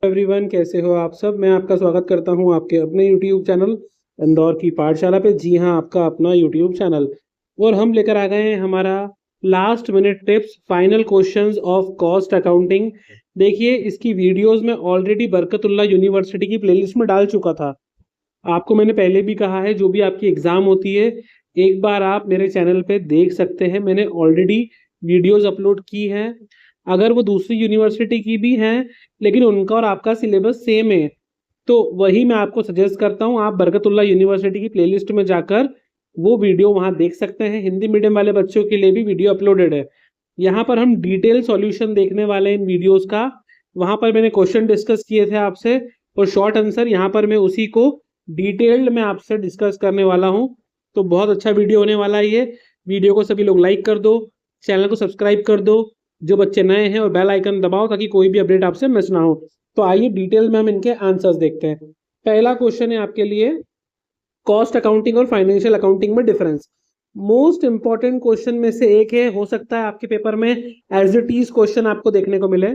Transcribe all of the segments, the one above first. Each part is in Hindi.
एवरीवन, कैसे हो आप सब। मैं आपका स्वागत करता हूं आपके अपने यूट्यूब चैनल इंदौर की पाठशाला पे। जी हां, आपका अपना यूट्यूब चैनल। और हम लेकर आ गए हैं हमारा last minute tips, final questions of cost accounting. देखिए, इसकी वीडियोस में ऑलरेडी बरकतुल्लाह यूनिवर्सिटी की प्लेलिस्ट में डाल चुका था। आपको मैंने पहले भी कहा है, जो भी आपकी एग्जाम होती है एक बार आप मेरे चैनल पे देख सकते हैं। मैंने ऑलरेडी वीडियोस अपलोड की हैं। अगर वो दूसरी यूनिवर्सिटी की भी हैं लेकिन उनका और आपका सिलेबस सेम है, तो वही मैं आपको सजेस्ट करता हूँ, आप बरकतुल्ला यूनिवर्सिटी की प्लेलिस्ट में जाकर वो वीडियो वहाँ देख सकते हैं। हिंदी मीडियम वाले बच्चों के लिए भी वीडियो अपलोडेड है। यहाँ पर हम डिटेल सॉल्यूशन देखने वाले हैं इन वीडियोस का। वहाँ पर मैंने क्वेश्चन डिस्कस किए थे आपसे और शॉर्ट आंसर, यहाँ पर मैं उसी को डिटेल्ड में आपसे डिस्कस करने वाला हूँ। तो बहुत अच्छा वीडियो होने वाला है ये। वीडियो को सभी लोग लाइक कर दो, चैनल को सब्सक्राइब कर दो जो बच्चे नए हैं, और बेल आइकन दबाओ ताकि कोई भी अपडेट आपसे मिस ना हो। तो आइए डिटेल में हम इनके आंसर्स देखते हैं। पहला क्वेश्चन है आपके लिए, कॉस्ट अकाउंटिंग और फाइनेंशियल अकाउंटिंग में डिफरेंस। मोस्ट इंपॉर्टेंट क्वेश्चन में से एक है, हो सकता है आपके पेपर में एज इट इज क्वेश्चन आपको देखने को मिले।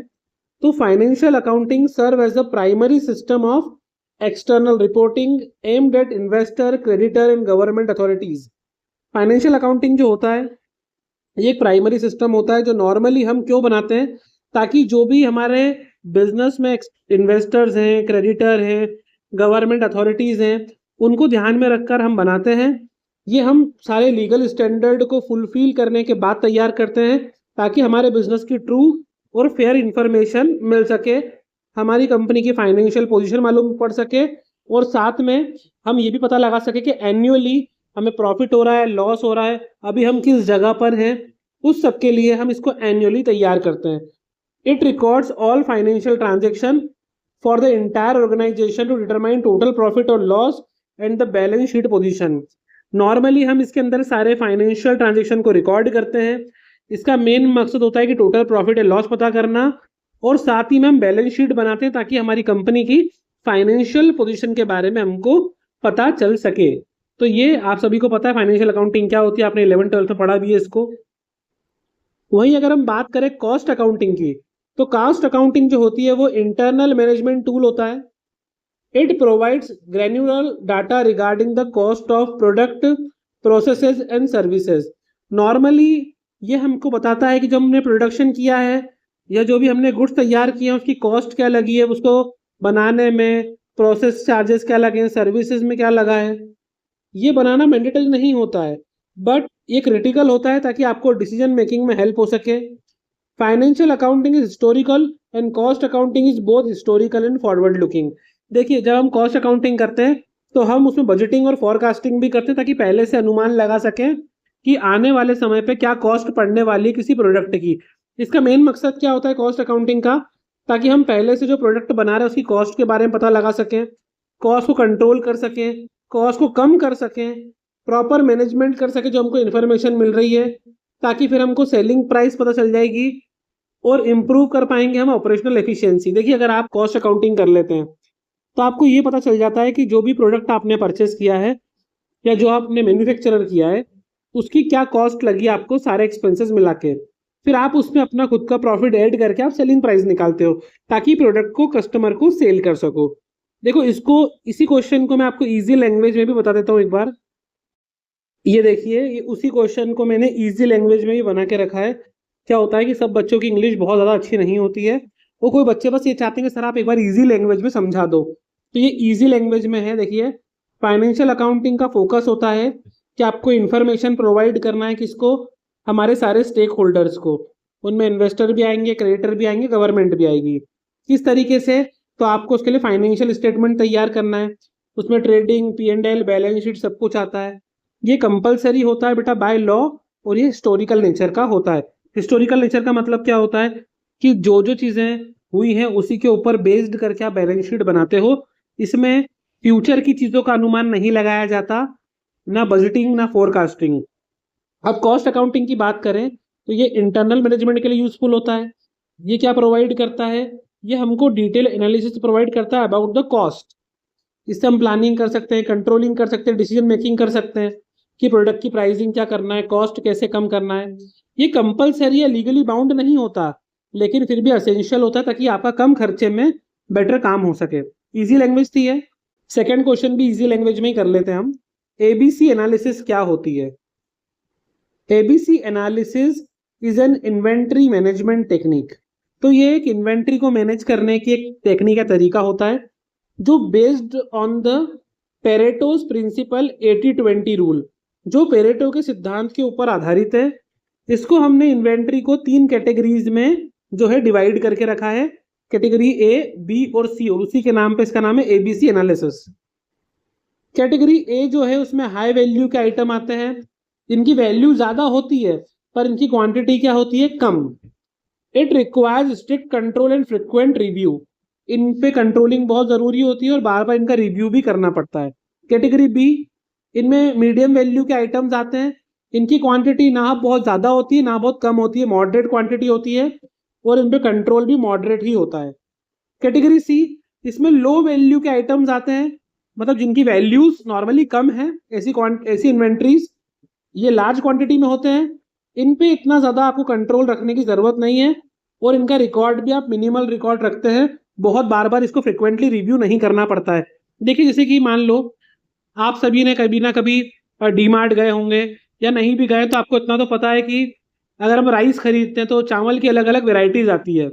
तो financial accounting serve as the primary system of external reporting aimed at investor, creditor and government authorities. Financial accounting जो होता है ये एक प्राइमरी सिस्टम होता है जो नॉर्मली हम क्यों बनाते हैं, ताकि जो भी हमारे बिजनेस में इन्वेस्टर्स हैं, क्रेडिटर हैं, गवर्नमेंट अथॉरिटीज़ हैं, उनको ध्यान में रखकर हम बनाते हैं। ये हम सारे लीगल स्टैंडर्ड को फुलफिल करने के बाद तैयार करते हैं ताकि हमारे बिजनेस की ट्रू और फेयर इंफॉर्मेशन मिल सके, हमारी कंपनी की फाइनेंशियल पोजीशन मालूम पड़ सके, और साथ में हम ये भी पता लगा सके कि एन्युअली हमें प्रॉफिट हो रहा है, लॉस हो रहा है, अभी हम किस जगह पर हैं। उस सब के लिए हम इसको एनुअली तैयार करते हैं। It records all financial transaction for the entire organization to determine total profit और loss and the balance sheet position. Normally हम इसके अंदर सारे फाइनेंशियल ट्रांजेक्शन को रिकॉर्ड करते हैं। इसका मेन मकसद होता है कि टोटल प्रॉफिट या लॉस पता करना, और साथ ही में हम बैलेंस शीट बनाते हैं ताकि हमारी कंपनी की फाइनेंशियल पोजीशन के बारे में हमको पता चल सके। तो ये आप सभी को पता है फाइनेंशियल अकाउंटिंग क्या होती है, आपने 11th-12th में पढ़ा भी है इसको। वहीं अगर हम बात करें कॉस्ट अकाउंटिंग की, तो कॉस्ट अकाउंटिंग जो होती है वो इंटरनल मैनेजमेंट टूल होता है। It provides granular data regarding the cost of product, processes and services. Normally ये हमको बताता है कि जब हमने प्रोडक्शन किया है या जो भी हमने गुड्स तैयार किए हैं उसकी कॉस्ट क्या लगी है, उसको बनाने में प्रोसेस चार्जेस क्या लगे हैं, सर्विसेज में क्या लगा है। ये बनाना मैंडेटरी नहीं होता है, बट ये क्रिटिकल होता है ताकि आपको डिसीजन मेकिंग में हेल्प हो सके। Financial accounting is historical and cost accounting is both historical and forward looking. देखिए, जब हम कॉस्ट अकाउंटिंग करते हैं तो हम उसमें बजटिंग और फोरकास्टिंग भी करते हैं ताकि पहले से अनुमान लगा सकें कि आने वाले समय पे क्या कॉस्ट पड़ने वाली है किसी प्रोडक्ट की। इसका मेन मकसद क्या होता है कॉस्ट अकाउंटिंग का, ताकि हम पहले से जो प्रोडक्ट बना रहे हैं उसकी कॉस्ट के बारे में पता लगा सकें, कॉस्ट को कंट्रोल कर सकें, कॉस्ट को कम कर सकें, प्रॉपर मैनेजमेंट कर सके जो हमको इन्फॉर्मेशन मिल रही है, ताकि फिर हमको सेलिंग प्राइस पता चल जाएगी और इम्प्रूव कर पाएंगे हम ऑपरेशनल एफिशिएंसी। देखिए, अगर आप कॉस्ट अकाउंटिंग कर लेते हैं तो आपको ये पता चल जाता है कि जो भी प्रोडक्ट आपने परचेस किया है या जो आपने मैन्युफैक्चरर किया है उसकी क्या कॉस्ट लगी आपको, सारे एक्सपेंसेस मिला के। फिर आप उसमें अपना खुद का प्रॉफिट ऐड करके आप सेलिंग प्राइस निकालते हो ताकि प्रोडक्ट को कस्टमर को सेल कर सको। देखो, इसी क्वेश्चन को मैं आपको इजी लैंग्वेज में भी बता देता हूँ एक बार। ये देखिए, ये उसी क्वेश्चन को मैंने इजी लैंग्वेज में भी बना के रखा है। क्या होता है कि सब बच्चों की इंग्लिश बहुत ज़्यादा अच्छी नहीं होती है, वो कोई बच्चे बस ये चाहते हैं कि सर आप एक बार इजी लैंग्वेज में समझा दो, तो ये इजी लैंग्वेज में है। देखिए, फाइनेंशियल अकाउंटिंग का फोकस होता है कि आपको इन्फॉर्मेशन प्रोवाइड करना है, किसको, हमारे सारे स्टेक होल्डर्स को। उनमें इन्वेस्टर भी आएंगे, क्रेडिटर भी आएंगे, गवर्नमेंट भी आएगी। किस तरीके से, तो आपको उसके लिए फाइनेंशियल स्टेटमेंट तैयार करना है, उसमें ट्रेडिंग, P&L, बैलेंस शीट सब कुछ आता है। ये कंपलसरी होता है बेटा बाय लॉ, और ये हिस्टोरिकल नेचर का होता है। हिस्टोरिकल नेचर का मतलब क्या होता है कि जो जो चीज़ें हुई हैं उसी के ऊपर बेस्ड करके आप बैलेंस शीट बनाते हो। इसमें फ्यूचर की चीज़ों का अनुमान नहीं लगाया जाता, ना बजटिंग ना फोरकास्टिंग। अब कॉस्ट अकाउंटिंग की बात करें तो ये इंटरनल मैनेजमेंट के लिए यूजफुल होता है। ये क्या प्रोवाइड करता है, ये हमको डिटेल एनालिसिस प्रोवाइड करता है अबाउट द कॉस्ट। इससे हम प्लानिंग कर सकते हैं, कंट्रोलिंग कर सकते हैं, डिसीजन मेकिंग कर सकते हैं कि प्रोडक्ट की प्राइसिंग क्या करना है, कॉस्ट कैसे कम करना है। ये कंपलसरी या लीगली बाउंड नहीं होता, लेकिन फिर भी असेंशियल होता है ताकि आपका कम खर्चे में बेटर काम हो सके। इजी लैंग्वेज थी है। सेकेंड क्वेश्चन भी इजी लैंग्वेज में ही कर लेते हैं हम। एबीसी एनालिसिस क्या होती है? ABC analysis is an inventory management technique. तो ये एक इन्वेंट्री को मैनेज करने की एक टेक्निक या तरीका होता है जो based on the Pareto's principle 80-20 rule, जो पेरेटो के सिद्धांत के ऊपर आधारित है। इसको हमने इन्वेंट्री को 3 कैटेगरीज में जो है डिवाइड करके रखा है, कैटेगरी ए, बी और सी, और उसी के नाम पे इसका नाम है एबीसी एनालिसिस। कैटेगरी ए जो है उसमें हाई वैल्यू के आइटम आते हैं, इनकी वैल्यू ज्यादा होती है पर इनकी क्वांटिटी क्या होती है? कम। It requires strict control and frequent review. इन पे कंट्रोलिंग बहुत जरूरी होती है और बार बार इनका रिव्यू भी करना पड़ता है। कैटेगरी बी, इनमें मीडियम वैल्यू के आइटम्स आते हैं, इनकी क्वांटिटी ना बहुत ज्यादा होती है ना बहुत कम होती है, मॉडरेट क्वांटिटी होती है और इन पे कंट्रोल भी मॉडरेट ही होता है। कैटेगरी सी, इसमें लो वैल्यू के आइटम्स आते हैं, मतलब जिनकी वैल्यूज नॉर्मली कम है, ऐसी इन्वेंट्रीज ये लार्ज क्वांटिटी में होते हैं, इन पे इतना ज्यादा आपको कंट्रोल रखने की जरूरत नहीं है और इनका रिकॉर्ड भी आप मिनिमल रिकॉर्ड रखते हैं, बहुत बार बार इसको फ्रिक्वेंटली रिव्यू नहीं करना पड़ता है। देखिए जैसे कि मान लो आप सभी ने कभी ना कभी डीमार्ट गए होंगे या नहीं भी गए तो आपको इतना तो पता है कि अगर हम राइस खरीदते हैं तो चावल की अलग अलग वेराइटीज आती है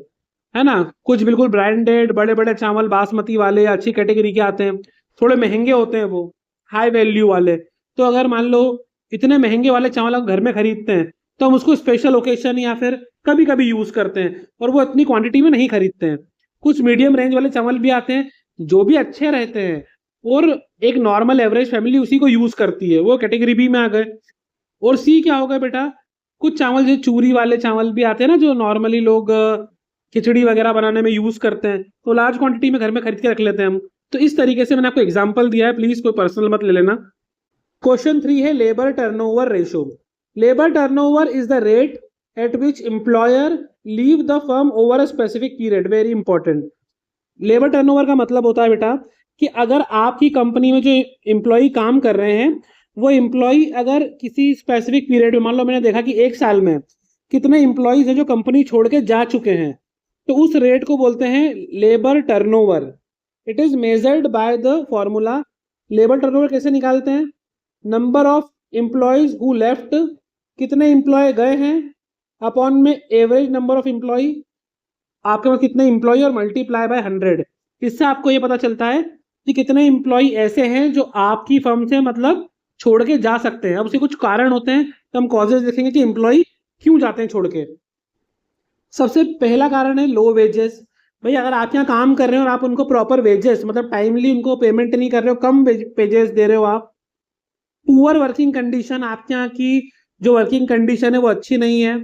ना। कुछ बिल्कुल ब्रांडेड बड़े बड़े चावल बासमती वाले अच्छी कैटेगरी के आते हैं, थोड़े महंगे होते हैं वो हाई वैल्यू वाले। तो अगर मान लो इतने महंगे वाले चावल हम घर में खरीदते हैं तो हम उसको स्पेशल ओकेशन या फिर कभी कभी यूज करते हैं और वो इतनी क्वांटिटी में नहीं खरीदते हैं। कुछ मीडियम रेंज वाले चावल भी आते हैं जो भी अच्छे रहते हैं और एक नॉर्मल एवरेज फैमिली उसी को यूज करती है, वो कैटेगरी बी में आ गए। और सी क्या होगा बेटा? कुछ चावल जो चूरी वाले चावल भी आते हैं ना, जो नॉर्मली लोग खिचड़ी वगैरह बनाने में यूज करते हैं, तो लार्ज क्वांटिटी में घर में खरीद के रख लेते हैं हम। तो इस तरीके से मैंने आपको एग्जांपल दिया है, प्लीज कोई पर्सनल मत ले लेना। क्वेश्चन 3 है labour turnover ratio. Labour turnover is the rate at which employer leave the firm over a specific period. Very important. Labour turnover का मतलब होता है बेटा कि अगर आपकी कंपनी में जो एम्प्लॉय काम कर रहे हैं वो एम्प्लॉय अगर किसी स्पेसिफिक पीरियड में, मान लो मैंने देखा कि एक साल में कितने एम्प्लॉयज हैं जो कंपनी छोड़ के जा चुके हैं, तो उस रेट को बोलते हैं labour turnover. It is measured by the formula. Labour turnover कैसे निकालते हैं? Number of employees who left, कितने एम्प्लॉय गए हैं, अपॉन में एवरेज नंबर ऑफ एम्प्लॉय, आपके पास कितने एम्प्लॉय और मल्टीप्लाई बाय 100। इससे आपको ये पता चलता है कि कितने एम्प्लॉय ऐसे हैं जो आपकी फर्म से मतलब छोड़ के जा सकते हैं। अब उसके कुछ कारण होते हैं तो हम कॉजेज देखेंगे कि एम्प्लॉय क्यों जाते हैं छोड़ के। सबसे पहला कारण है लो वेजेस। भाई अगर आप यहाँ काम कर रहे हो और आप उनको प्रॉपर वेजेस मतलब टाइमली उनको पेमेंट नहीं कर रहे हो, कम वेजेस दे रहे हो आप। पुअर वर्किंग कंडीशन, आपके यहाँ की जो वर्किंग कंडीशन है वो अच्छी नहीं है।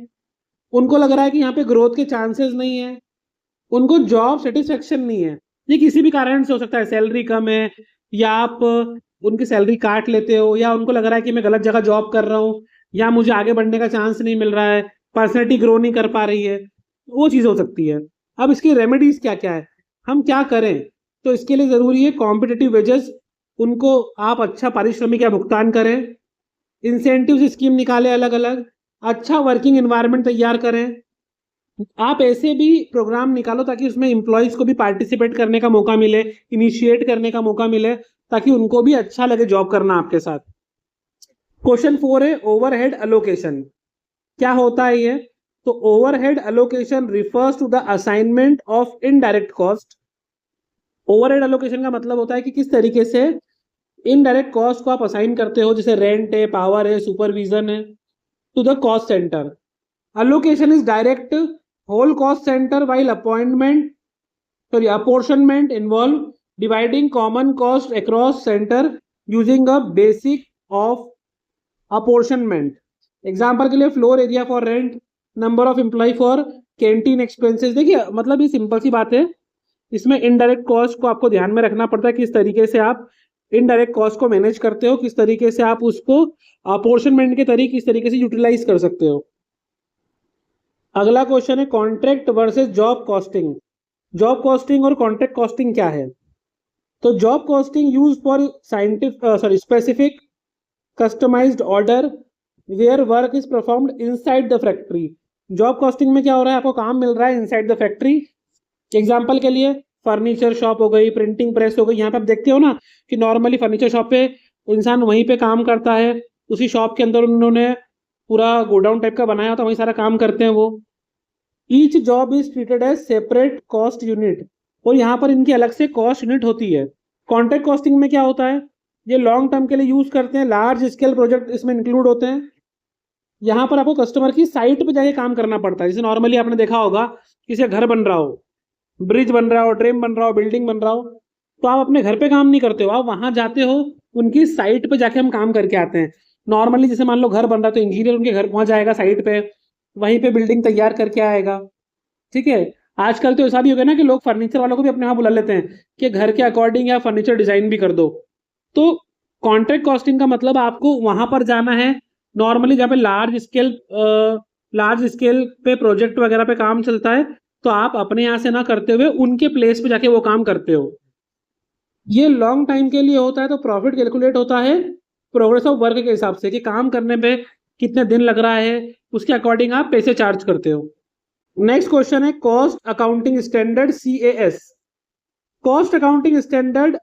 उनको लग रहा है कि यहाँ पे ग्रोथ के चांसेस नहीं है। उनको जॉब सेटिस्फेक्शन नहीं है। ये किसी भी कारण से हो सकता है, सैलरी कम है या आप उनकी सैलरी काट लेते हो या उनको लग रहा है कि मैं गलत जगह जॉब कर रहा हूँ या मुझे आगे बढ़ने का चांस नहीं मिल रहा है, पर्सनैलिटी ग्रो नहीं कर पा रही है, वो चीज़ हो सकती है। अब इसकी रेमेडीज क्या क्या है, हम क्या करें? तो इसके लिए ज़रूरी है कॉम्पिटिटिव वेजेस, उनको आप अच्छा पारिश्रमिक या भुगतान करें, इंसेंटिव स्कीम निकालें अलग अलग, अच्छा वर्किंग एनवायरनमेंट तैयार करें। आप ऐसे भी प्रोग्राम निकालो ताकि उसमें एम्प्लॉयज को भी पार्टिसिपेट करने का मौका मिले, इनिशिएट करने का मौका मिले, ताकि उनको भी अच्छा लगे जॉब करना आपके साथ। क्वेश्चन 4 है ओवरहेड एलोकेशन। क्या होता है ये? तो overhead allocation refers to the assignment of indirect cost. Overhead allocation का मतलब होता है कि किस तरीके से इनडायरेक्ट कॉस्ट को आप असाइन करते हो, जैसे रेंट है, पावर है, सुपरविजन है, to the cost centre. Allocation is direct whole cost center, while apportionment involve dividing common cost across center using a basic of apportionment. Example के लिए floor area for rent, number of employ for canteen expenses. देखिए मतलब ये सिंपल सी बात है, इसमें इनडायरेक्ट कॉस्ट को आपको ध्यान में रखना पड़ता है, किस तरीके से आप इनडायरेक्ट कॉस्ट को मैनेज करते हो, किस तरीके से आप उसको अपॉर्शनमेंट के तरीके किस तरीके से यूटिलाइज कर सकते हो। अगला क्वेश्चन है contract versus job costing. Job costing और कॉन्ट्रैक्ट कॉस्टिंग क्या है? तो job costing use for specific customised order where work is performed inside the factory. Job costing में क्या हो रहा है, आपको काम मिल रहा है इनसाइड द फैक्ट्री। एग्जाम्पल के लिए फर्नीचर शॉप हो गई, प्रिंटिंग प्रेस हो गई। यहाँ पे आप देखते हो ना कि नॉर्मली फर्नीचर शॉप पे इंसान वहीं पे काम करता है, उसी शॉप के अंदर उन्होंने पूरा गोडाउन टाइप का बनाया होता है, वहीं सारा काम करते हैं वो। Each job is treated as separate cost unit, और यहाँ पर इनकी अलग से कॉस्ट यूनिट होती है। कॉन्ट्रैक्ट कॉस्टिंग में क्या होता है, ये लॉन्ग टर्म के लिए यूज करते हैं, लार्ज स्केल प्रोजेक्ट इसमें इंक्लूड होते हैं। यहाँ पर आपको कस्टमर की साइट पे जाके काम करना पड़ता है। जैसे नॉर्मली आपने देखा होगा किसी का घर बन रहा हो, ब्रिज बन रहा हो, ट्रेन बन रहा हो, बिल्डिंग बन रहा हो, तो आप अपने घर पे काम नहीं करते हो, आप वहां जाते हो, उनकी साइट पे जाके हम काम करके आते हैं। नॉर्मली जैसे मान लो घर बन रहा है तो इंजीनियर उनके घर पहुंच जाएगा साइट पे, वहीं पे बिल्डिंग तैयार करके आएगा। ठीक है। आजकल तो ऐसा भी हो गया ना कि लोग फर्नीचर वालों को भी अपने वहां बुला लेते हैं कि घर के अकॉर्डिंग या फर्नीचर डिजाइन भी कर दो। तो कॉन्ट्रैक्ट कॉस्टिंग का मतलब आपको वहां पर जाना है, नॉर्मली जहाँ पे लार्ज स्केल पे प्रोजेक्ट वगैरह पे काम चलता है, तो आप अपने यहाँ से ना करते हुए उनके प्लेस पे जाके वो काम करते हो। ये लॉन्ग टाइम के लिए होता है, तो प्रॉफिट कैलकुलेट होता है प्रोग्रेस ऑफ वर्क के हिसाब से कि काम करने पे कितने दिन लग रहा है, उसके अकॉर्डिंग आप पैसे चार्ज करते हो। नेक्स्ट क्वेश्चन है cost accounting standard CAS। Cost accounting standard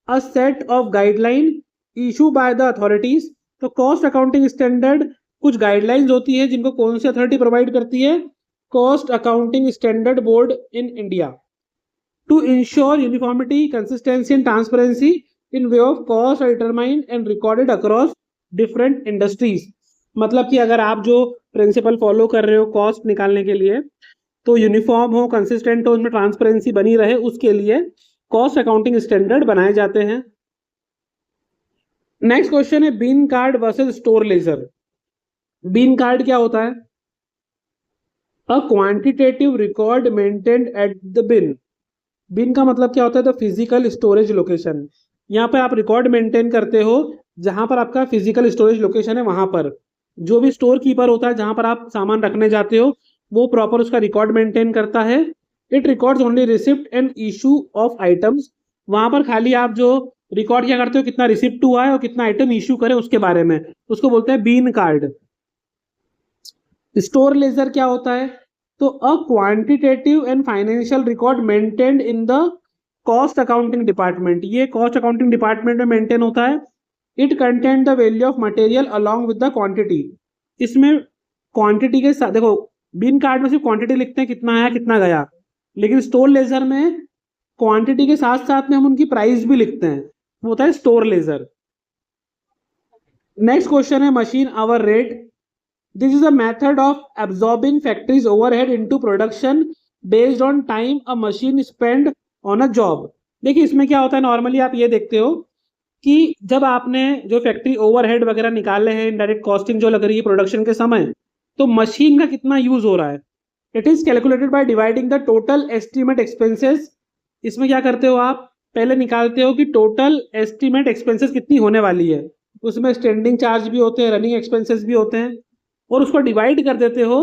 a set of guideline issue by the authorities. तो कॉस्ट अकाउंटिंग स्टैंडर्ड कुछ गाइडलाइंस होती है जिनको कौन सी अथॉरिटी प्रोवाइड करती है, cost accounting standard board in India, to ensure uniformity, consistency and transparency in way of cost are determined and recorded across different industries. मतलब कि अगर आप जो प्रिंसिपल फॉलो कर रहे हो कॉस्ट निकालने के लिए, तो यूनिफॉर्म हो, कंसिस्टेंट हो, उसमें ट्रांसपेरेंसी बनी रहे, उसके लिए कॉस्ट अकाउंटिंग स्टैंडर्ड बनाए जाते हैं। नेक्स्ट क्वेश्चन है bin card versus store ledger. Bin card क्या होता है, a quantitative record maintained at the bin. Bin का मतलब क्या होता है, तो फिजिकल स्टोरेज लोकेशन। यहाँ पर आप रिकॉर्ड मेंटेन करते हो, जहां पर आपका फिजिकल स्टोरेज लोकेशन है वहां पर जो भी स्टोर कीपर होता है, जहां पर आप सामान रखने जाते हो, वो प्रॉपर उसका रिकॉर्ड मेंटेन करता है। It records only receipt and issue of items. वहां पर खाली आप जो रिकॉर्ड क्या करते हो, कितना रिसिप्ट हुआ है और कितना आइटम इशू करे उसके बारे में, उसको बोलते हैं बीन कार्ड। स्टोर लेजर क्या होता है, तो a quantitative and financial record maintained in the cost accounting department. ये कॉस्ट अकाउंटिंग डिपार्टमेंट में मेंटेन होता है। It contain the value of material along with the quantity. इसमें क्वांटिटी के साथ, देखो बिन कार्ड में सिर्फ क्वांटिटी लिखते हैं कितना आया कितना गया, लेकिन स्टोर लेजर में क्वांटिटी के साथ साथ में हम उनकी प्राइस भी लिखते हैं, वो होता है स्टोर लेजर। नेक्स्ट क्वेश्चन है machine hour rate. This is a method of absorbing factories overhead into production based on time a machine spend on a job. देखिए इसमें क्या होता है, नॉर्मली आप ये देखते हो कि जब आपने जो फैक्ट्री ओवरहेड वगैरह निकाले हैं, इनडायरेक्ट कॉस्टिंग जो लग रही है प्रोडक्शन के समय, तो मशीन का कितना यूज हो रहा है। It is calculated by dividing the total estimate expenses. इसमें क्या करते हो, आप पहले निकालते हो कि टोटल एस्टिमेट एक्सपेंसेस कितनी होने वाली है, उसमें स्टैंडिंग चार्ज भी होते हैं, रनिंग एक्सपेंसेस भी होते हैं, और उसको डिवाइड कर देते हो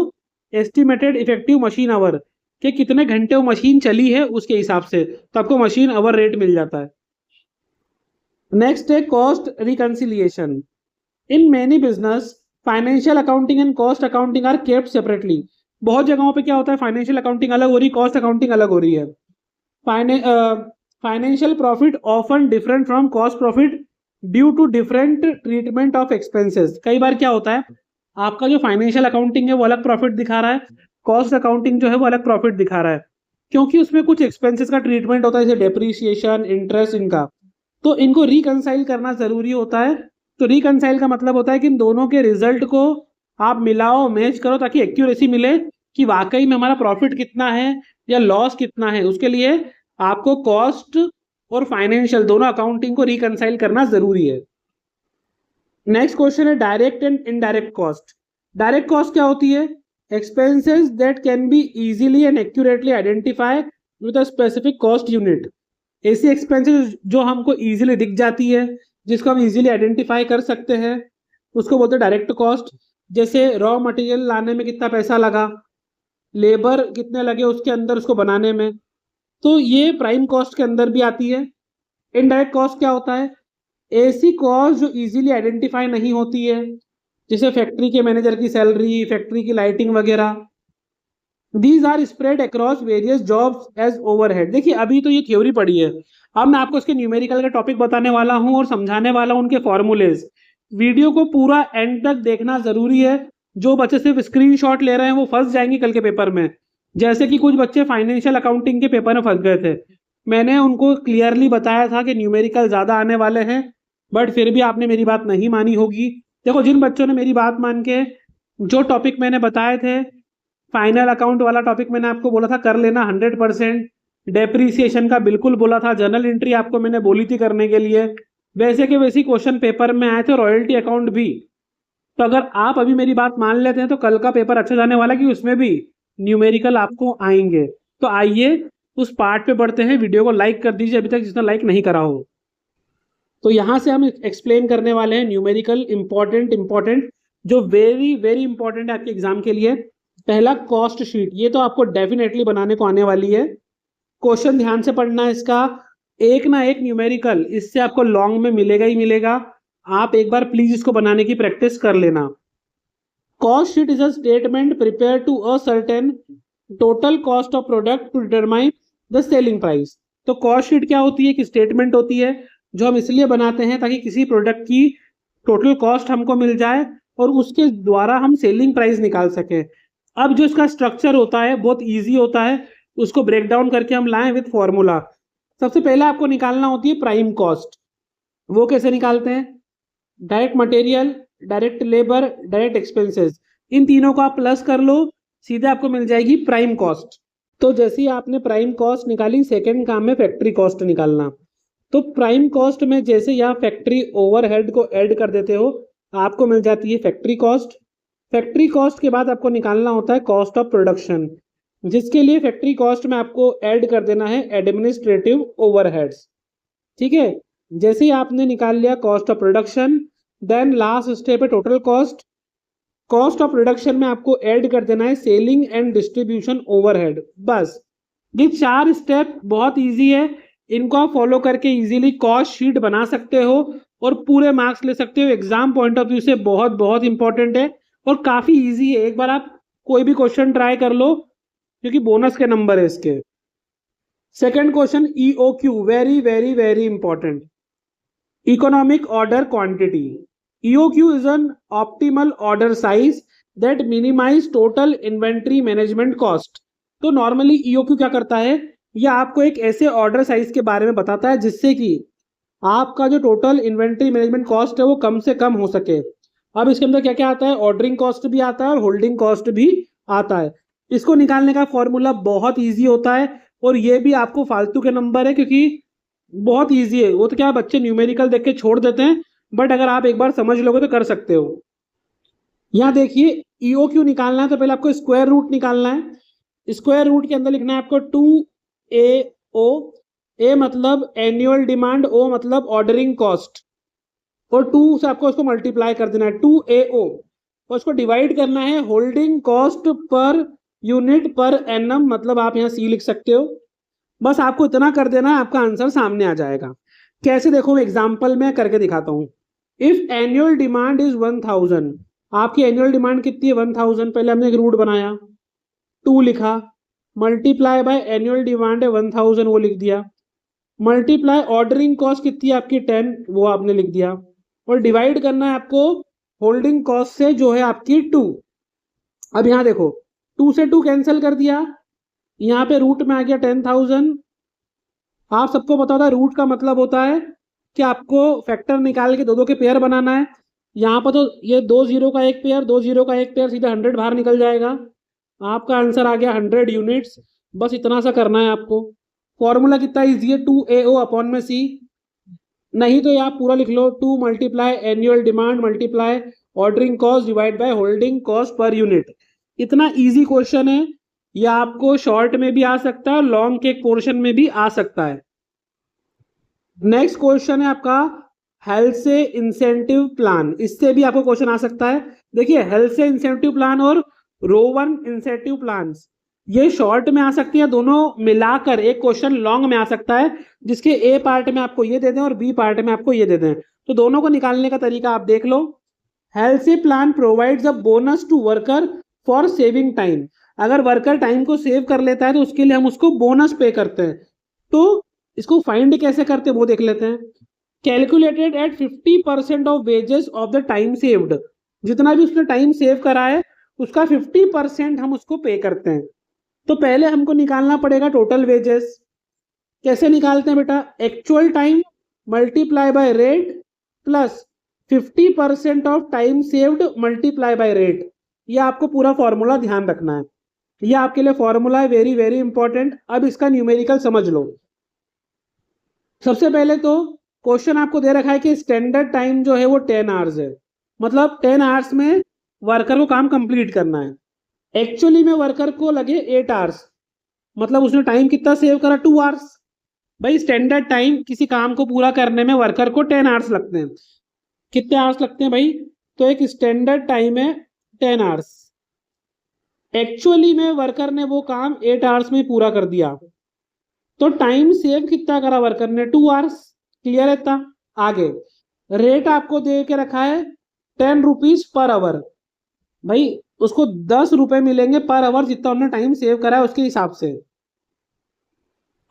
एस्टिमेटेड इफेक्टिव मशीन आवर कि कितने घंटे वो मशीन चली है उसके हिसाब से, तो आपको मशीन आवर रेट मिल जाता है। नेक्स्ट है cost reconciliation. In many business financial accounting and cost accounting are kept separately. बहुत जगहों पे क्या होता है, फाइनेंशियल अकाउंटिंग अलग हो रही है, कॉस्ट अकाउंटिंग अलग हो रही है। Financial profit often different from cost profit due to different treatment of expenses. कई बार क्या होता है, आपका जो फाइनेंशियल अकाउंटिंग है वो अलग प्रॉफिट दिखा रहा है, कॉस्ट अकाउंटिंग जो है वो अलग प्रॉफिट दिखा रहा है, क्योंकि उसमें कुछ एक्सपेंसेस का ट्रीटमेंट होता है, जैसे डेप्रीसिएशन, इंटरेस्ट, इनका, तो इनको रिकंसाइल करना जरूरी होता है। तो रिकंसाइल का मतलब होता है कि इन दोनों के रिजल्ट को आप मिलाओ, मैच करो, ताकि एक्यूरेसी मिले कि वाकई में हमारा प्रॉफिट कितना है या लॉस कितना है। उसके लिए आपको कॉस्ट और फाइनेंशियल दोनों अकाउंटिंग को रिकंसाइल करना जरूरी है। नेक्स्ट क्वेश्चन है direct and indirect cost. Direct cost क्या होती है, expenses that can be easily and accurately identify with a specific cost unit. ऐसी एक्सपेंसेस जो हमको इजीली दिख जाती है, जिसको हम इजीली आइडेंटिफाई कर सकते हैं, उसको बोलते हैं डायरेक्ट कॉस्ट। जैसे रॉ मटेरियल लाने में कितना पैसा लगा, लेबर कितने लगे उसके अंदर उसको बनाने में, तो ये प्राइम कॉस्ट के अंदर भी आती है। इनडायरेक्ट कॉस्ट क्या होता है, ऐसी कॉस्ट जो इजीली आइडेंटिफाई नहीं होती है, जैसे फैक्ट्री के मैनेजर की सैलरी, फैक्ट्री की लाइटिंग वगैरह, these are spread across various jobs as overhead. देखिए अभी तो ये थ्योरी पड़ी है, अब मैं आपको इसके न्यूमेरिकल का टॉपिक बताने वाला हूं और समझाने वाला हूं उनके फॉर्मूलेज। वीडियो को पूरा एंड तक देखना जरूरी है। जो बच्चे सिर्फ स्क्रीनशॉट ले रहे हैं वो फंस जाएंगे कल के पेपर में। जैसे कि कुछ बच्चे फाइनेंशियल अकाउंटिंग के पेपर में फंस गए थे, मैंने उनको क्लियरली बताया था कि न्यूमेरिकल ज्यादा आने वाले हैं, बट फिर भी आपने मेरी बात नहीं मानी होगी। देखो जिन बच्चों ने मेरी बात मान के जो टॉपिक मैंने बताए थे, फाइनल अकाउंट वाला टॉपिक मैंने आपको बोला था कर लेना 100%, डेप्रीसिएशन का बिल्कुल बोला था, जर्नल एंट्री आपको मैंने बोली थी करने के लिए, वैसे के वैसे क्वेश्चन पेपर में आए थे, रॉयल्टी अकाउंट भी। तो अगर आप अभी मेरी बात मान लेते हैं तो कल का पेपर अच्छा जाने वाला है कि उसमें भी न्यूमेरिकल आपको आएंगे। तो आइए उस पार्ट पे बढ़ते हैं। वीडियो को लाइक कर दीजिए अभी तक जिसने लाइक नहीं करा हो। तो यहां से हम एक्सप्लेन करने वाले हैं न्यूमेरिकल इंपॉर्टेंट जो वेरी वेरी इंपॉर्टेंट है आपके एग्जाम के लिए। पहला कॉस्ट शीट, ये तो आपको डेफिनेटली बनाने को आने वाली है। क्वेश्चन ध्यान से पढ़ना है इसका, एक ना एक न्यूमेरिकल इससे आपको लॉन्ग में मिलेगा ही मिलेगा। आप एक बार प्लीज इसको बनाने की प्रैक्टिस कर लेना। Cost sheet is a statement prepare to a certain total cost of product to determine the selling price. तो कॉस्ट शीट क्या होती है? एक स्टेटमेंट होती है जो हम इसलिए बनाते हैं ताकि किसी प्रोडक्ट की टोटल कॉस्ट हमको मिल जाए और उसके द्वारा हम सेलिंग प्राइस निकाल सकें। अब जो इसका स्ट्रक्चर होता है बहुत इजी होता है, उसको ब्रेक डाउन करके हम लाएं विद फॉर्मूला। सबसे पहले आपको निकालना होती है प्राइम कॉस्ट। वो कैसे निकालते हैं? Direct material, direct labour, direct expenses, इन तीनों को आप प्लस कर लो, सीधे आपको मिल जाएगी प्राइम कॉस्ट। तो जैसे ही आपने प्राइम कॉस्ट निकाली, सेकंड काम है फैक्ट्री कॉस्ट निकालना। तो प्राइम कॉस्ट में जैसे यहाँ फैक्ट्री ओवरहेड को ऐड कर देते हो, आपको मिल जाती है फैक्ट्री कॉस्ट। फैक्ट्री कॉस्ट के बाद आपको निकालना होता है कॉस्ट ऑफ प्रोडक्शन, जिसके लिए फैक्ट्री कॉस्ट में आपको ऐड कर देना है एडमिनिस्ट्रेटिव ओवरहेड्स। ठीक है, जैसे ही आपने निकाल लिया cost of production, then last step है total cost. Cost of production में आपको ऐड कर देना है सेलिंग एंड डिस्ट्रीब्यूशन ओवरहेड। बस ये 4 स्टेप बहुत इजी है, इनको आप फॉलो करके इजीली कॉस्ट शीट बना सकते हो और पूरे मार्क्स ले सकते हो। एग्जाम पॉइंट ऑफ व्यू से बहुत बहुत इंपॉर्टेंट है और काफी इजी है। एक बार आप कोई भी क्वेश्चन ट्राई कर लो क्योंकि बोनस के नंबर है इसके। Second question EOQ, very very very important, economic order quantity. EOQ is an optimal order size that minimize total inventory management cost। तो नॉर्मली EOQ क्या करता है? यह आपको एक ऐसे ऑर्डर साइज के बारे में बताता है जिससे कि आपका जो टोटल इन्वेंट्री मैनेजमेंट कॉस्ट है वो कम से कम हो सके। अब इसके अंदर क्या क्या आता है? ऑर्डरिंग कॉस्ट भी आता है और होल्डिंग कॉस्ट भी आता है। इसको निकालने का फॉर्मूला बहुत ईजी होता है और ये भी आपको फालतू के नंबर है क्योंकि बहुत ईजी है। वो तो क्या बच्चे न्यूमेरिकल देख के छोड़ देते हैं, बट अगर आप एक बार समझ लोगे तो कर सकते हो। यहाँ देखिए EOQ निकालना है तो पहले आपको स्क्वायर रूट निकालना है। स्क्वायर रूट के अंदर लिखना है आपको 2AO। ए मतलब एनुअल डिमांड, O मतलब ऑर्डरिंग कॉस्ट, और 2 से आपको उसको मल्टीप्लाई कर देना है 2AO, और उसको डिवाइड करना है holding cost per unit per annum, मतलब आप यहाँ C लिख सकते हो। बस आपको इतना कर देना है, आपका आंसर सामने आ जाएगा। कैसे? देखो एग्जाम्पल में करके दिखाता हूँ। इफ एनुअल डिमांड इज 1000, आपकी एनुअल डिमांड कितनी है? 1000। पहले हमने एक रूट बनाया, 2 लिखा, मल्टीप्लाई बाय एनुअल डिमांड है 1000, वो लिख दिया, मल्टीप्लाई ऑर्डरिंग कॉस्ट कितनी है आपकी 10, वो आपने लिख दिया, और डिवाइड करना है आपको होल्डिंग कॉस्ट से जो है आपकी 2। अब यहाँ देखो 2 से 2 कैंसिल कर दिया, यहाँ पे रूट में आ गया 10,000। आप सबको पता होता है रूट का मतलब होता है कि आपको फैक्टर निकाल के दो दो के पेयर बनाना है। यहाँ पर तो ये 2 0 का एक पेयर, 2 0 का एक पेयर, सीधा 100 बाहर निकल जाएगा। आपका आंसर आ गया 100 यूनिट्स। बस इतना सा करना है आपको। फॉर्मूला कितना ईजी है? 2AO अपॉन में C, नहीं तो आप पूरा लिख लो 2 multiply annual demand multiply ordering cost divide by holding cost per unit. इतना इजी क्वेश्चन है, यह आपको शॉर्ट में भी आ सकता है और लॉन्ग के पोर्शन में भी आ सकता है। नेक्स्ट क्वेश्चन है आपका हेल्थ से इंसेंटिव प्लान, इससे भी आपको क्वेश्चन आ सकता है। देखिए हेल्थ से इंसेंटिव प्लान और रो1 इंसेंटिव प्लान ये शॉर्ट में आ सकती है, दोनों मिलाकर एक क्वेश्चन लॉन्ग में आ सकता है जिसके ए पार्ट में आपको ये दे दें और बी पार्ट में आपको ये दे दें। तो दोनों को निकालने का तरीका आप देख लो। Halsey plan provides a bonus to worker for saving time. अगर वर्कर टाइम को सेव कर लेता है तो उसके लिए हम उसको बोनस पे करते हैं। तो इसको फाइंड कैसे करते हैं वो देख लेते हैं। Calculated at 50% of wages of the time saved, जितना भी उसने टाइम सेव करा है उसका 50% हम उसको पे करते हैं। तो पहले हमको निकालना पड़ेगा टोटल वेजेस। कैसे निकालते हैं बेटा, actual time multiply by rate plus 50% of time saved multiply by rate. ये आपको पूरा फॉर्मूला ध्यान रखना है, ये आपके लिए फॉर्मूला है, वेरी वेरी इंपॉर्टेंट। अब इसका न्यूमेरिकल समझ लो। सबसे पहले तो क्वेश्चन आपको दे रखा है कि स्टैंडर्ड टाइम जो है वो 10 आवर्स है, मतलब 10 आवर्स में वर्कर को काम कंप्लीट करना है। एक्चुअली में वर्कर को लगे 8 आवर्स, मतलब उसने टाइम कितना सेव करा, 2 आवर्स। भाई स्टैंडर्ड टाइम किसी काम को पूरा करने में वर्कर को 10 आवर्स लगते हैं। कितने आवर्स लगते हैं भाई, तो एक स्टैंडर्ड टाइम है 10 आवर्स। एक्चुअली में वर्कर ने वो काम 8 आवर्स में पूरा कर दिया, तो टाइम सेव कितना करा वर्कर ने, 2 आवर्स। क्लियर है इतना। आगे रेट आपको दे के रखा है 10 रुपीज पर आवर। भाई उसको 10 रुपए मिलेंगे पर आवर, जितना उन्होंने टाइम सेव करा है उसके हिसाब से।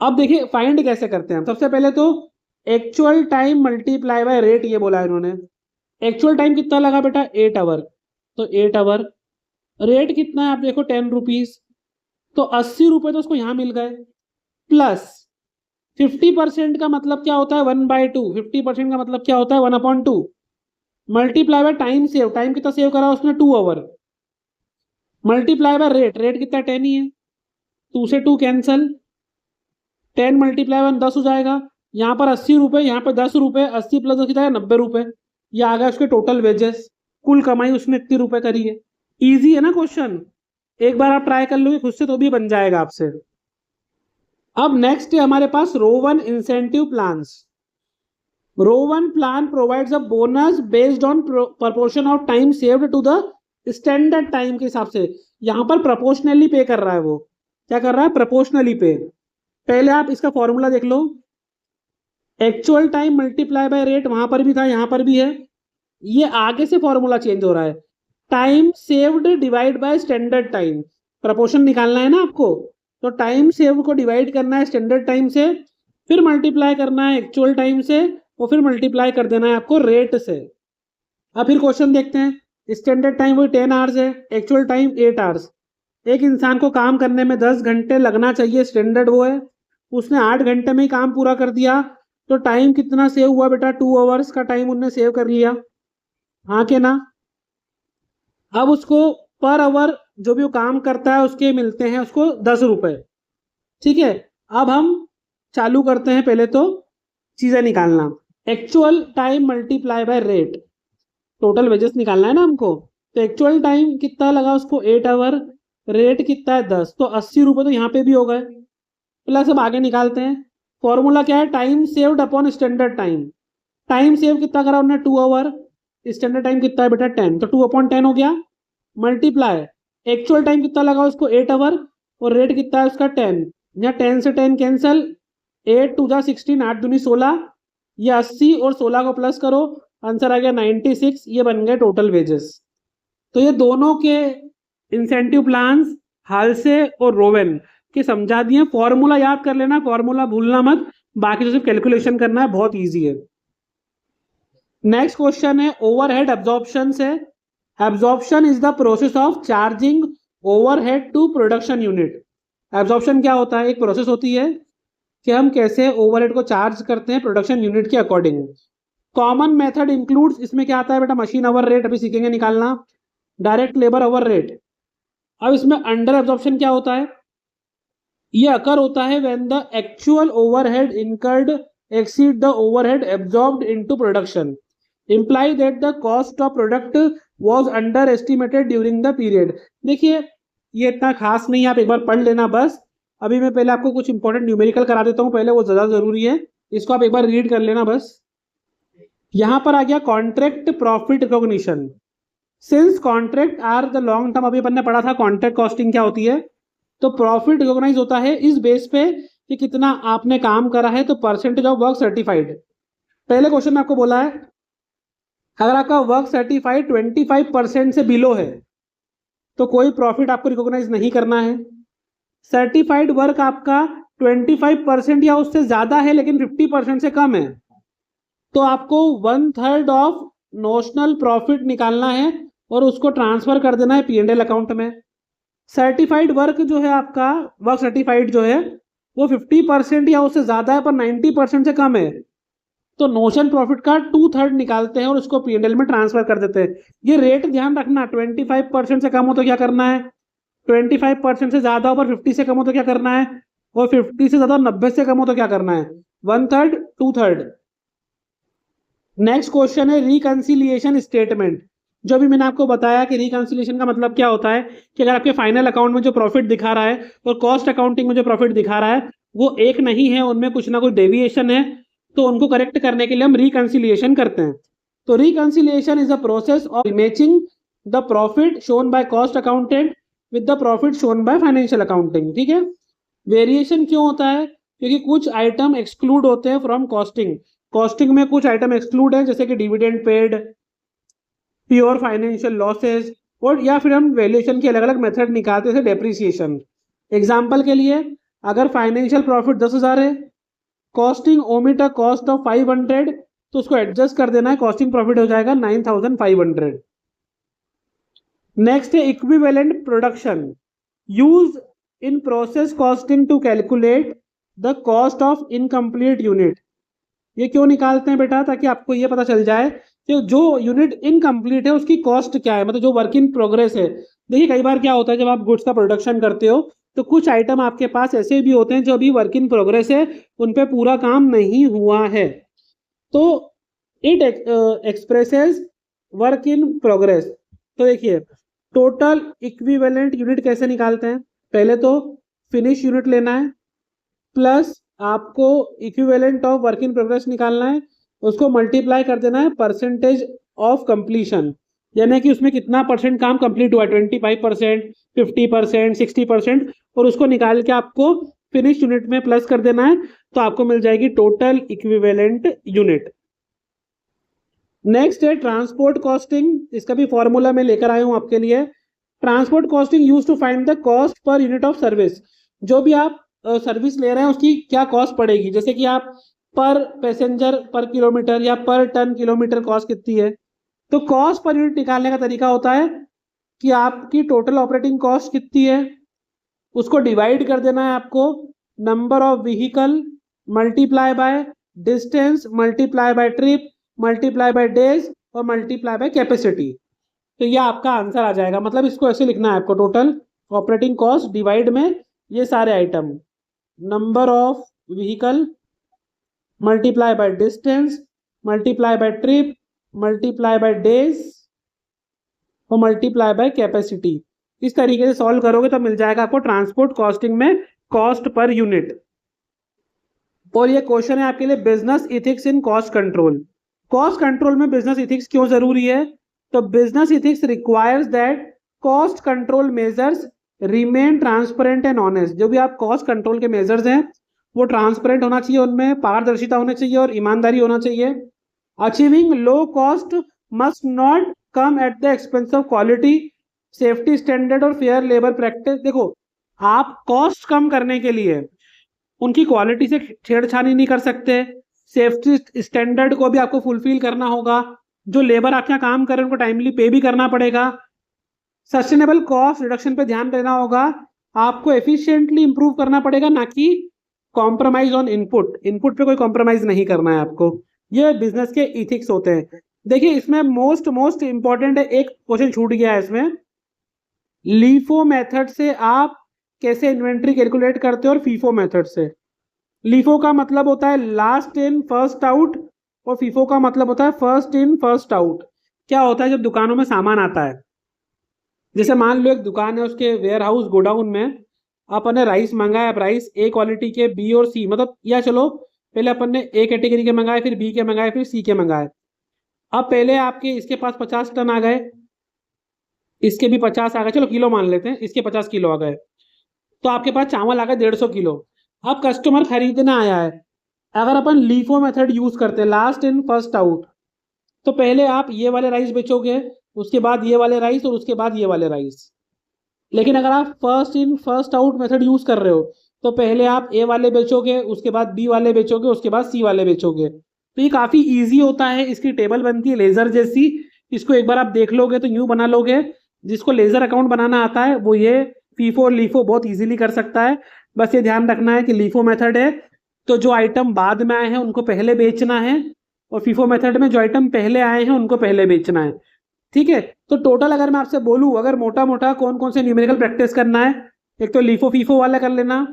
अब देखिए फाइंड कैसे करते हैं। सबसे पहले तो actual time multiply by rate, ये बोला है इन्होंने। एक्चुअल टाइम कितना लगा बेटा, 8 आवर, तो 8 आवर। रेट कितना है आप देखो 10 रुपीज, तो 80 रुपए तो उसको यहां मिल गए, प्लस 50% का मतलब क्या होता है 1/2। 50% का मतलब क्या होता है 1/2 multiply by time save. Time कितना सेव करा उसने, 2 hour, multiply by rate. Rate कितना 10 ही है, 2 से 2 कैंसल, 10 मल्टीप्लाई 1 10 हो जाएगा। यहाँ पर 80 रुपए, यहाँ पर 10 रुपए, 80 प्लस 10 कितना है 90 रुपए। ये आ गया उसके टोटल वेजेस, कुल कमाई उसने इतनी रुपए करी है। इजी है ना क्वेश्चन, एक बार आप ट्राई कर लोगे खुद से तो भी बन जाएगा आपसे। अब नेक्स्ट है हमारे पास Rowan 1 incentive plans. Rowan 1 plan provides a bonus based on proportion of time saved to the standard time के हिसाब से। यहां पर प्रोपोर्शनली पे कर रहा है, वो क्या कर रहा है, प्रोपोर्शनली पे। पहले आप इसका फॉर्मूला देख लो, actual time multiply by rate, वहां पर भी था यहां पर भी है। ये आगे से फॉर्मूला चेंज हो रहा है, time saved divide by standard time. Proportion निकालना है ना आपको, तो टाइम सेव को डिवाइड करना है स्टैंडर्ड टाइम से, फिर मल्टीप्लाई करना है एक्चुअल टाइम से, और फिर मल्टीप्लाई कर देना है आपको रेट से। अब फिर क्वेश्चन देखते हैं। स्टैंडर्ड टाइम वही 10 आवर्स है, एक्चुअल टाइम 8 आवर्स। एक इंसान को काम करने में 10 घंटे लगना चाहिए, स्टैंडर्ड वो है, उसने 8 घंटे में ही काम पूरा कर दिया, तो टाइम कितना सेव हुआ बेटा, 2 आवर्स का टाइम उन्होंने सेव कर लिया, हाँ के ना। अब उसको पर आवर जो भी वो काम करता है उसके मिलते हैं उसको 10 रुपए, ठीक है। अब हम चालू करते हैं, पहले तो चीजें निकालना। Actual time multiply by rate, total wages निकालना है ना हमको। तो एक्चुअल टाइम कितना लगा उसको 8 आवर, रेट कितना है 10, तो 80 रुपए तो यहाँ पे भी हो गए, प्लस अब आगे निकालते हैं। फॉर्मूला क्या है, time saved upon standard time. Time save कितना करा उन्होंने 2 आवर, स्टैंडर्ड टाइम कितना है बेटा 10, तो 2/10 हो गया, मल्टीप्लाई एक्चुअल टाइम कितना लगा उसको 8 आवर, और रेट कितना है उसका 10। यहाँ 10 से 10 कैंसल, 8 2 जा 16, 8 दूनी 16, ये 80 और 16 को प्लस करो, आंसर आ गया 96। ये बन गए टोटल वेजेस। तो ये दोनों के इंसेंटिव प्लान्स हालसे और रोवेन के समझा दिए। फॉर्मूला याद कर लेना, फॉर्मूला भूलना मत, बाकी जो सिर्फ कैलकुलेशन करना है, बहुत ईजी है। नेक्स्ट क्वेश्चन है ओवरहेड एब्जॉर्प्शन से। Absorption is the process of charging overhead to production unit. Absorption क्या होता है, एक प्रोसेस होती है कि हम कैसे ओवरहेड को चार्ज करते हैं प्रोडक्शन यूनिट के अकॉर्डिंग। कॉमन मेथड इंक्लूड्स, इसमें क्या आता है बेटा, मशीन आवर रेट अभी सीखेंगे निकालना, डायरेक्ट लेबर आवर रेट। अब इसमें अंडर एब्जॉर्प्शन क्या होता है, ये अकर होता है when the actual overhead incurred exceed the overhead absorbed into production, imply that the cost of product was underestimated during the period। देखिए ये इतना खास नहीं है, आप एक बार पढ़ लेना बस। अभी मैं पहले आपको कुछ इंपॉर्टेंट न्यूमेरिकल करा देता हूँ पहले, वो ज्यादा जरूरी है, इसको आप एक बार रीड कर लेना बस। यहां पर आ गया contract profit recognition. Since contract are the long term, अभी अपन ने पढ़ा था कॉन्ट्रैक्ट कॉस्टिंग क्या होती है, तो प्रॉफिट रिकॉग्नाइज होता है इस बेस पे कि कितना आपने काम करा है, तो परसेंटेज ऑफ वर्क सर्टिफाइड। पहले क्वेश्चन में आपको बोला है अगर आपका वर्क सर्टिफाइड 25% से बिलो है, तो कोई प्रॉफिट आपको रिकॉग्नाइज नहीं करना है। सर्टिफाइड वर्क आपका 25% या उससे ज्यादा है लेकिन 50% से कम है, तो आपको 1/3 ऑफ नोशनल प्रॉफिट निकालना है और उसको ट्रांसफर कर देना है P&L अकाउंट में। सर्टिफाइड वर्क जो है आपका, वर्क सर्टिफाइड जो है वो 50% या उससे ज्यादा है पर 90% से कम है, तो नोशन प्रॉफिट का 2/3 निकालते हैं और उसको P&L में ट्रांसफर कर देते हैं। ये रेट ध्यान रखना, 25% से कम हो तो क्या करना है, 25% से ज्यादा हो पर 50 से कम हो तो क्या करना है, और 50 से ज्यादा 90 से कम हो तो क्या करना है, 1/3 2/3। नेक्स्ट क्वेश्चन है रिकंसिलिएशन स्टेटमेंट। जो भी मैंने आपको बताया कि रिकंसिलिएशन का मतलब क्या होता है कि अगर आपके फाइनल अकाउंट में जो प्रॉफिट दिखा रहा है और कॉस्ट अकाउंटिंग में जो प्रॉफिट दिखा रहा है वो एक नहीं है, उनमें कुछ ना कुछ डेविएशन है, तो उनको करेक्ट करने के लिए हम रिकंसिलिएशन करते हैं। तो reconciliation is a process of matching the profit shown by cost accountant with the profit shown by financial accounting. ठीक है, वेरिएशन क्यों होता है, क्योंकि कुछ आइटम एक्सक्लूड होते हैं फ्रॉम कॉस्टिंग। कॉस्टिंग में कुछ आइटम एक्सक्लूड है, जैसे कि dividend paid, pure financial losses, और या फिर हम वैल्यूएशन के अलग अलग मेथड निकालते हैं, डेप्रिसिएशन। एग्जांपल के लिए अगर फाइनेंशियल प्रॉफिट 10,000 है, costing omit a cost of 500, तो उसको एडजस्ट कर देना है, कॉस्टिंग प्रॉफिट हो जाएगा 9,500। नेक्स्ट है equivalent production, use in process costing to calculate the cost of incomplete unit. ये क्यों निकालते हैं बेटा, ताकि आपको ये पता चल जाए कि जो यूनिट इनकम्प्लीट है उसकी कॉस्ट क्या है, मतलब जो वर्क इन प्रोग्रेस है। देखिए कई बार क्या होता है, जब आप गुड्स का प्रोडक्शन करते हो तो कुछ आइटम आपके पास ऐसे भी होते हैं जो अभी वर्क इन प्रोग्रेस है, उन पे पूरा काम नहीं हुआ है, तो it expresses work in progress. तो देखिए टोटल इक्विवेलेंट यूनिट कैसे निकालते हैं, पहले तो फिनिश यूनिट लेना है प्लस आपको equivalent of work in progress निकालना है, उसको मल्टीप्लाई कर देना है परसेंटेज ऑफ कंप्लीशन, यानी कि उसमें कितना परसेंट काम कंप्लीट हुआ, 25%, 50%, 60%, और उसको निकाल के आपको फिनिश यूनिट में प्लस कर देना है, तो आपको मिल जाएगी टोटल इक्विवेलेंट यूनिट। नेक्स्ट है ट्रांसपोर्ट कॉस्टिंग, इसका भी फॉर्मूला मैं लेकर आया हूं आपके लिए। Transport costing use to find the cost per unit of service. जो भी आप सर्विस ले रहे हैं उसकी क्या कॉस्ट पड़ेगी, जैसे कि आप पर पैसेंजर पर किलोमीटर या पर टन किलोमीटर कॉस्ट कितनी है, तो कॉस्ट पर यूनिट निकालने का तरीका होता है कि आपकी टोटल ऑपरेटिंग कॉस्ट कितनी है, उसको डिवाइड कर देना है आपको number of vehicle multiply by distance multiply by trip multiply by days और मल्टीप्लाई बाय कैपेसिटी, तो ये आपका आंसर आ जाएगा। मतलब इसको ऐसे लिखना है आपको, टोटल ऑपरेटिंग कॉस्ट डिवाइड में ये सारे item, number of vehicle multiply by distance multiply by trip multiply by days और मल्टीप्लाई बाय कैपेसिटी। इस तरीके से सॉल्व करोगे तो मिल जाएगा आपको ट्रांसपोर्ट कॉस्टिंग में कॉस्ट पर यूनिट। और ये क्वेश्चन है आपके लिए business ethics in cost control. Cost control में बिजनेस इथिक्स क्यों जरूरी है, तो business ethics requires that cost control measures remain transparent and honest. जो भी आप कॉस्ट कंट्रोल के मेजर्स हैं वो ट्रांसपेरेंट होना चाहिए, उनमें पारदर्शिता होनी चाहिए और ईमानदारी होना चाहिए। Achieving low cost must not come at the expense of quality safety standard और फेयर लेबर प्रैक्टिस। देखो आप कॉस्ट कम करने के लिए उनकी क्वालिटी से छेड़छाड़ी नहीं कर सकते, सेफ्टी स्टैंडर्ड को भी आपको फुलफिल करना होगा, जो लेबर आपके यहाँ काम कर रहे हैं उनको टाइमली पे भी करना पड़ेगा, सस्टेनेबल कॉस्ट रिडक्शन पे ध्यान देना होगा, आपको एफिशिएंटली इंप्रूव करना पड़ेगा, ना कि कॉम्प्रोमाइज ऑन इनपुट। इनपुट पे कोई कॉम्प्रोमाइज नहीं करना है आपको। ये बिजनेस के इथिक्स होते हैं। देखिए इसमें मोस्ट इंपॉर्टेंट है, एक क्वेश्चन छूट गया है इसमें, लीफो मेथड से आप कैसे इन्वेंट्री कैलकुलेट करते हो और फीफो मेथड से। लीफो का मतलब होता है लास्ट इन फर्स्ट आउट और फीफो का मतलब होता है फर्स्ट इन फर्स्ट आउट। क्या होता है, जब दुकानों में सामान आता है, जैसे मान लो एक दुकान है, उसके वेयर हाउस गोडाउन में अपन ने राइस मंगाया, आप राइस ए क्वालिटी के बी और सी, मतलब या चलो पहले अपन ने ए कैटेगरी के मंगाए, फिर बी के मंगाए, फिर सी के मंगाए। अब पहले आपके इसके पास 50 टन आ गए, इसके भी 50 आ गए, चलो किलो मान लेते हैं, इसके 50 किलो आ गए, तो आपके पास चावल आ गए 150 किलो। अब कस्टमर खरीदने आया है, अगर अपन लीफो मेथड यूज करते हैं लास्ट इन फर्स्ट आउट, तो पहले आप ये वाले राइस बेचोगे, उसके बाद ये वाले राइस और उसके बाद ये वाले राइस। लेकिन अगर आप first in first out method use कर रहे हो तो पहले आप ए वाले बेचोगे, उसके बाद बी वाले बेचोगे, उसके बाद सी वाले बेचोगे। तो ये काफी इजी होता है, इसकी टेबल बनती है लेजर जैसी। इसको एक बार आप देख लोगे तो यूं बना लोगे। जिसको लेजर अकाउंट बनाना आता है वो ये फीफो और लीफो बहुत इजीली कर सकता है। बस ये ध्यान रखना है कि लीफो मेथड है तो जो आइटम बाद में आए हैं उनको पहले बेचना है, और फीफो मेथड में जो आइटम पहले आए हैं उनको पहले बेचना है। ठीक है, तो टोटल अगर मैं आपसे बोलूं, अगर मोटा मोटा कौन कौन से न्यूमेरिकल प्रैक्टिस करना है, एक तो लीफो फीफो वाला कर लेना,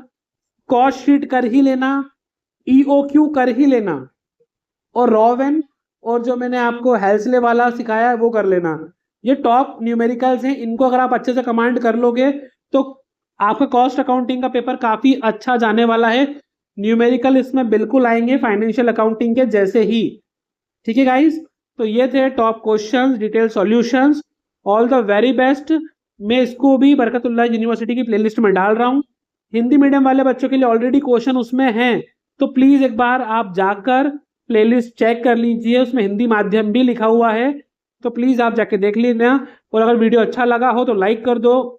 कॉस्ट शीट कर ही लेना, ईओक्यू कर ही लेना, और रॉवेन और जो मैंने आपको हेल्सले वाला सिखाया है वो कर लेना। ये टॉप न्यूमेरिकल्स हैं, इनको अगर आप अच्छे से कमांड कर लोगे तो आपका कॉस्ट अकाउंटिंग का पेपर काफी अच्छा जाने वाला है। न्यूमेरिकल इसमें बिल्कुल आएंगे फाइनेंशियल अकाउंटिंग के जैसे ही। ठीक है गाइस, तो ये थे top questions, detail solutions. All the very best. मैं इसको भी बरकतुल्लाह यूनिवर्सिटी की प्लेलिस्ट में डाल रहा हूँ। हिंदी मीडियम वाले बच्चों के लिए ऑलरेडी क्वेश्चन उसमें हैं, तो प्लीज एक बार आप जाकर प्लेलिस्ट चेक कर लीजिए, उसमें हिंदी माध्यम भी लिखा हुआ है, तो प्लीज आप जाके देख लेना। और अगर वीडियो अच्छा लगा हो तो लाइक कर दो,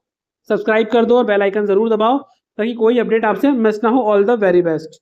सब्सक्राइब कर दो और बेल आइकन जरूर दबाओ ताकि कोई अपडेट आपसे मिस ना हो। All the very best.